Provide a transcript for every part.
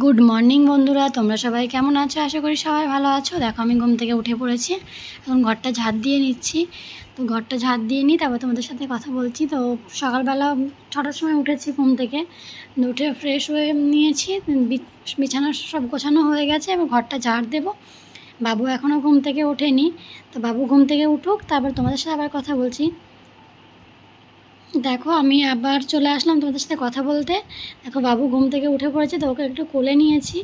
Good morning বন্ধুরা, তোমরা সবাই কেমন আছো? আশা করি সবাই ভালো আছো। দেখো আমি ঘুম থেকে উঠে পড়েছি, এখন ঘরটা ঝাড় দিয়ে নিচ্ছি। তো ঘরটা ঝাড় দিয়ে নিই, তারপর তোমাদের সাথে কথা বলছি। তো সকালবেলা 6টার সময় উঠেছি ঘুম থেকে, উঠে ফ্রেশ হয়ে নিয়েছি, বিছানা সব গোছানো হয়ে গেছে। এবার ঘরটা ঝাড় দেবো। বাবু এখনও ঘুম থেকে ওঠেনি, তো বাবু ঘুম থেকে উঠুক, তারপর তোমাদের সাথে আবার কথা বলছি। দেখো আমি আবার চলে আসলাম তোমাদের সাথে কথা বলতে। দেখো বাবু ঘুম থেকে উঠে পড়েছে, তো ওকে একটু কোলে নিয়েছি।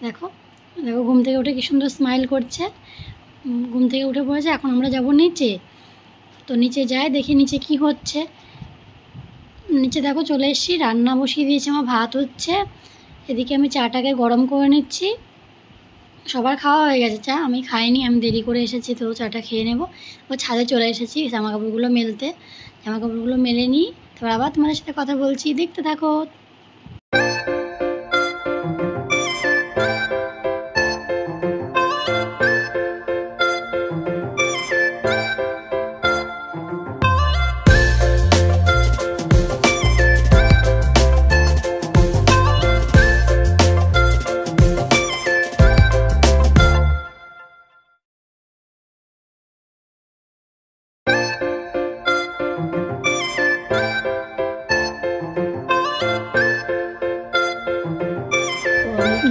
দেখো দেখো ঘুম থেকে উঠে কি সুন্দর স্মাইল করছে। ঘুম থেকে উঠে পড়েছে। এখন আমরা যাব নিচে। তো নিচে যাই, দেখি নিচে কি হচ্ছে। নিচে দেখো চলে এসেছি, রান্না বসিয়ে দিয়েছি, আমার ভাত হচ্ছে। এদিকে আমি চাটাকে গরম করে নিচ্ছি। সবার খাওয়া হয়ে গেছে চা, আমি খাইনি, আমি দেরি করে এসেছি, তো চাটা খেয়ে নেব। ও ছাদে চলে এসেছি জামাকাপড়গুলো মেলতে। জামাকাপড়গুলো মেলে নিই, তারপর আবার তোমাদের সাথে কথা বলছি, দেখতে থাকো।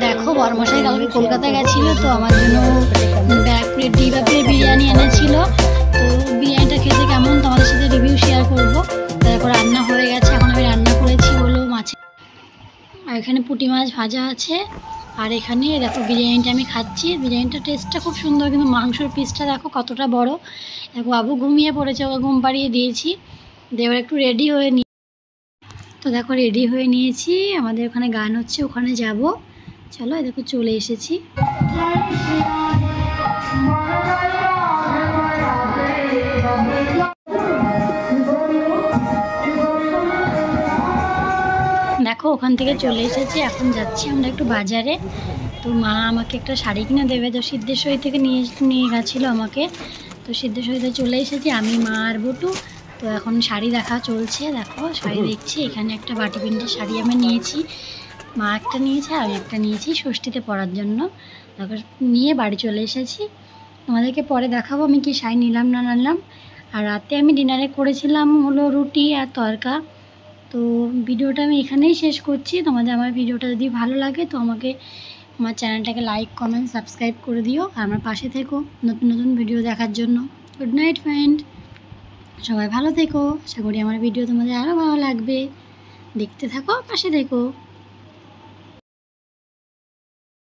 দেখো বরমশাই কালকে কলকাতা গেছিলো, তো আমার জন্য ডিবা প্লেট বিরিয়ানি এনেছিল। তো বিরিয়ানিটা খেতে কেমন তোমাদের সাথে রিভিউ শেয়ার করবো। তারপর রান্না হয়ে গেছে, এখন আমি রান্না করেছি হলো মাছে, আর এখানে পুঁটি মাছ ভাজা আছে। আর এখানে দেখো বিরিয়ানিটা আমি খাচ্ছি। বিরিয়ানিটার টেস্টটা খুব সুন্দর, কিন্তু মাংসর পিসটা দেখো কতটা বড়। দেখো বাবু ঘুমিয়ে পড়েছে, ওকে ঘুম পাড়িয়ে দিয়েছি। এবার একটু রেডি হয়ে নি। তো দেখো রেডি হয়ে নিয়েছি, আমাদের ওখানে গান হচ্ছে, ওখানে যাব। চলো দেখো চলে এসেছি। দেখো ওখান থেকে চলে এসেছি, এখন যাচ্ছি আমরা একটু বাজারে। তো মা আমাকে একটা শাড়ি কিনে দেবে, তো সিদ্ধেশ্বরী থেকে নিয়ে গেছিলো আমাকে। তো সিদ্ধেশ্বরীতে চলে এসেছি আমি, মা আর বটু। তো এখন শাড়ি দেখা চলছে, দেখো শাড়ি দেখছি। এখানে একটা বাটি প্রিন্টের শাড়ি আমি নিয়েছি, মা একটা নিয়েছে, আমি একটা নিয়েছি ষষ্ঠীতে পরার জন্য। তারপর নিয়ে বাড়ি চলে এসেছি। তোমাদেরকে পরে দেখাবো আমি কি শাড়ি নিলাম না নিলাম। আর রাতে আমি ডিনারে করেছিলাম হলো রুটি আর তরকা। তো ভিডিওটা আমি এখানেই শেষ করছি। তোমাদের আমার ভিডিওটা যদি ভালো লাগে তো আমাকে আমার চ্যানেলটাকে লাইক কমেন্ট সাবস্ক্রাইব করে দিও, আর আমার পাশে থেকো নতুন নতুন ভিডিও দেখার জন্য। গুড নাইট ফ্রেন্ড, সবাই ভালো থেকো। আশা করি আমার ভিডিও তোমাদের আরও ভালো লাগবে। দেখতে থাকো, পাশে থেকো।